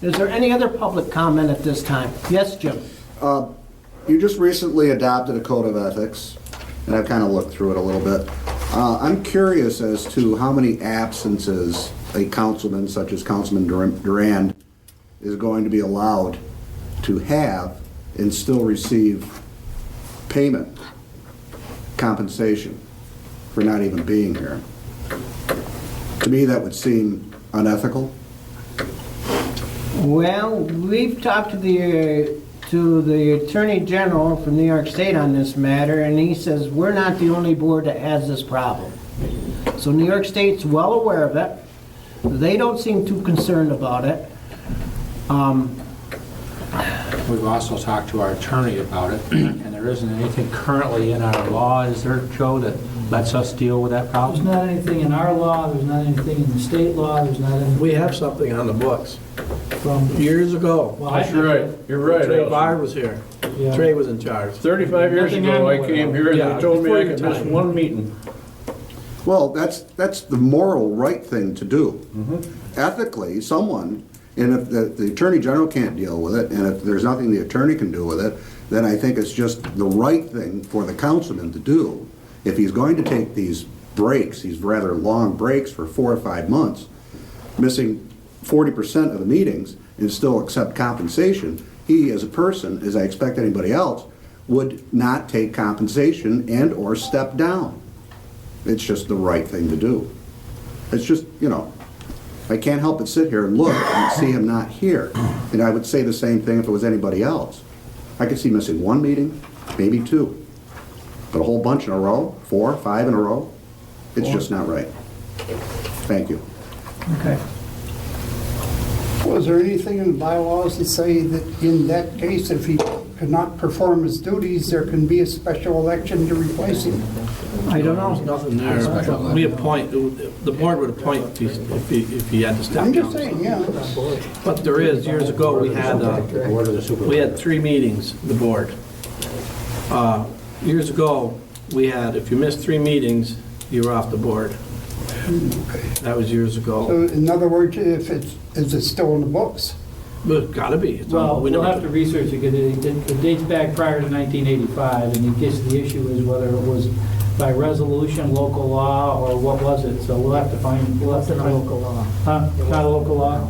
Is there any other public comment at this time? Yes, Jim? You just recently adopted a code of ethics, and I've kind of looked through it a little bit. I'm curious as to how many absences a councilman, such as Councilman Durand, is going to be allowed to have and still receive payment, compensation, for not even being here. To me, that would seem unethical. Well, we've talked to the Attorney General from New York State on this matter, and he says we're not the only board that has this problem. So New York State's well aware of it. They don't seem too concerned about it. We've also talked to our attorney about it, and there isn't anything currently in our law, is there, Joe, that lets us deal with that There's problem? not anything in our law, there's not anything in the state law, there's not anything We have something on the books from, years ago. well, That's right, you're right. Trey Allison. Barr was here. Yeah. Trey was in charge. 35 years Nothing ago, I on- came here and Yeah, they told me before I your could miss time. one meeting. Well, that's the moral right thing to do. Ethically, someone, and if the Attorney General can't deal with it, and if there's nothing the attorney can do with it, then I think it's just the right thing for the councilman to do. If he's going to take these breaks, these rather long breaks for 4 or 5 months, missing 40% of the meetings and still accept compensation, he as a person, as I expect anybody else, would not take compensation and or step down. It's just the right thing to do. It's just, you know, I can't help but sit here and look and see him not here. And I would say the same thing if it was anybody else. I could see missing 1 meeting, maybe 2. But a whole bunch in a row, 4, 5 in a row, it's just not right. Thank you. Okay. Was there anything in the bylaws that say that in that case, if he could not perform his duties, there can be a special election to replace him? I don't There's know. nothing there. We appoint, the board would appoint if he had to step I'm down. just saying, yeah. But there is, years ago, we had 3 meetings, the board. Years ago, we had, if you missed 3 meetings, you were off the board. That was years ago. So in other words, if it's, is it still in the books? But it's gotta be. It's well, on- we we'll never- have to research it, because it dates back prior to 1985, and I guess the issue is whether it was by resolution, local law, or what was it, so we'll have to find. It's not a local law. Huh? Not a local law?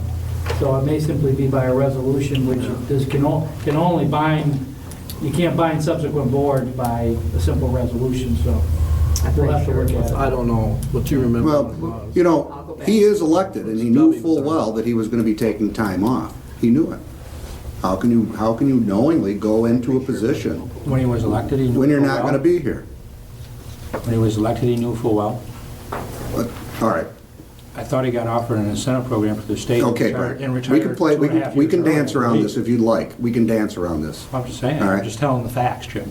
So it may simply be by a resolution, which this can only bind, you can't bind subsequent boards by a simple resolution, so we'll have to look at it. I don't know what you remember. Well, you know, he is elected, and he knew full well that he was going to be taking time off. He knew it. How can you knowingly go into a position When he was elected, he knew when you're full not well. going to be here? When he was elected, he knew full well. But, all right, I thought he got offered an incentive program for the state. okay, and Brian. retired We can play, 2.5 we can years dance early. around this if you'd like. We can dance around this. I'm just saying, All right. I'm just telling the facts, Jim.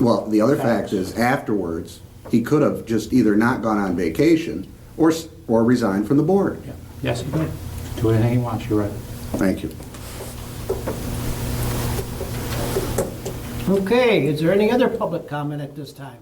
Well, the other fact is, afterwards, he could have just either not gone on vacation or resigned from the board. Yeah. Yes, he could. Do anything he wants, you're right. Thank you. Okay, is there any other public comment at this time?